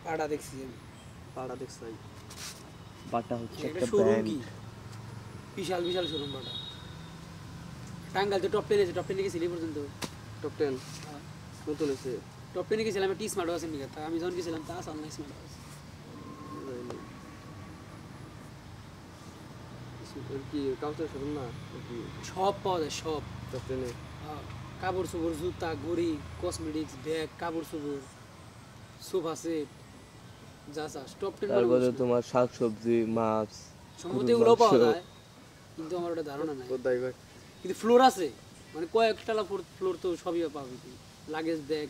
পাড়া দেখছি আমি। পাড়া দেখছাই বাটা হচ্ছে একটা একটা শোরুম ব্র্যান্ড। কি বিশাল বিশাল শোরুম পাড়া। টাঙ্গাইল তো টপ 10 আছে, টপ 10 এ গেছিলি পর্যন্ত? টপ 10 নতুন আছে টপ 10 এ গেছিলাম, টি স্মার্ট আছে নিকে, তা আমি যখন গেছিলাম তা আসল না স্মার্ট আছে। কি কাউন্টার শোরুম না কি সব পাওয়া যায় সব। টপ 10 এ কাপড় চোপড়, জুতা, ঘড়ি, কসমেটিক্স, ব্যাগ, কাপড় চোপড়, সোফা সেট, যা চাস টপ 10 তারপরে তোমার শাকসবজি, মাছ, সম্ভবত গরুর এগুলোও পাওয়া মাংস। যায়, কিন্তু আমার ওটা ধারণা নাই। কোথায় ভাই কিন্তু ফ্লোর আছে, মানে কয়েকটা ফ্লোর তো সবই পাবি তুই। লাগেজ ব্যাগ,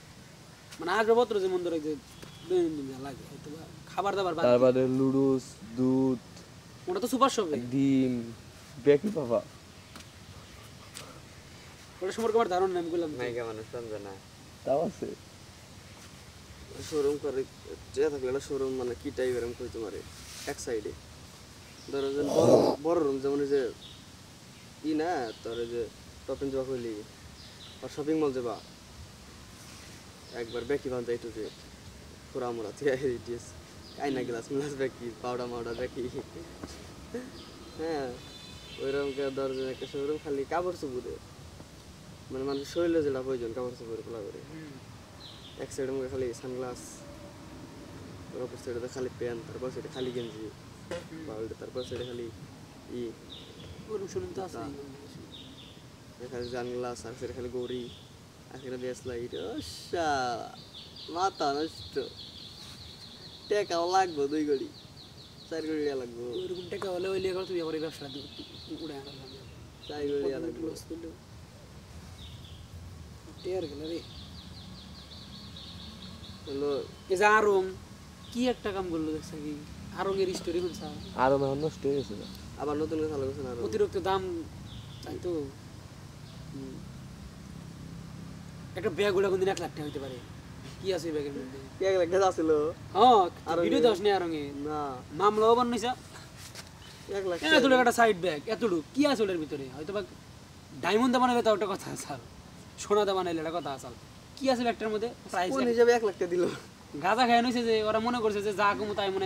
মানে আসবাবপত্র যেমন ধরো যে দৈনন্দিন যা লাগে, হয়তো বা খাবার দাবার বাদ দিয়ে। তারপরে লুডুস, দুধ, ওটা তো সুপার শপে। ডিম, বেকি পাবা। ওটা সম্পর্কে আমার ধারণা নাই, আমি বললাম নায়িকা মানুষ জানে না তাও আছে। শোরুম করে যে থাকলে না শোরুম মানে কি টাইপের আমি কই তোমারে এক সাইডে ধরো যে বড় বড় রুম যেমন এই যে ই না তোর এই যে টপ 10 যাবা কইলি আর শপিং মল যাবা একবার বেকি বান যাইতো যে পুরা মোরা থেকে দিস আইনা গ্লাস গ্লাস বেকি পাউডার মাউডার বেকি হ্যাঁ ওইরকম কে দরজা একটা শোরুম খালি কাপড় চোপড়ে মানে মানুষের শরীরে যেটা প্রয়োজন কাপড় চোপড়ে খোলা করে এক সাইডের মধ্যে খালি সানগ্লাস, অপর সাইডে খালি প্যান্ট, তারপর সাইডে খালি গেঞ্জি বাউলটা, তারপর সাইডে খালি ই ওরকম শোরুম তো আছে। খালি সানগ্লাস, আর সাইডে খালি গড়ি, আখেরে বেস লাইট। ওশা মাথা নষ্ট, টাকাও লাগবো 2 গড়ি 4 গড়ি লাগবো, ওরকম টাকা হলে ওই লিয়ে তুই আবার এই ব্যবসা উড়ে আনলাম 4 গড়ি লাগবো। লস করলো টেয়ার গেল রে। হলো এই যে আরং কি একটা কাম করলো দেখছ কি, আরং এর স্টোরি শুনছা? আর আমার নষ্ট হয়ে গেছে। আবার নতুন করে চালু করছেন আরো অতিরিক্ত দাম তাই তো। একটা ব্যাগ ওটা কোনদিন 1 লাখ টাকা হইতে পারে। কি আছে ওই ব্যাগের মধ্যে? কি এক লাখ ছিল হ্যাঁ, আরং ভিডিও এ? দশ নেই আরং এ, না মামলাও বানাইছা। 1 লাখ এতটুকু একটা সাইড ব্যাগ, এতটুকু কি আছে ওটার ভিতরে? হয়তো বা ডায়মন্ড দা বানাবে তাও একটা কথা আছে, সোনা দা বানাইলে একটা কথা আছে। কি আছে ব্যাগটার মধ্যে? প্রাইস কোন হিসাবে 1 লাখ টাকা দিল? গাঁজা খায় নইছে যে ওরা মনে করছে যে যা কমু তাই মনে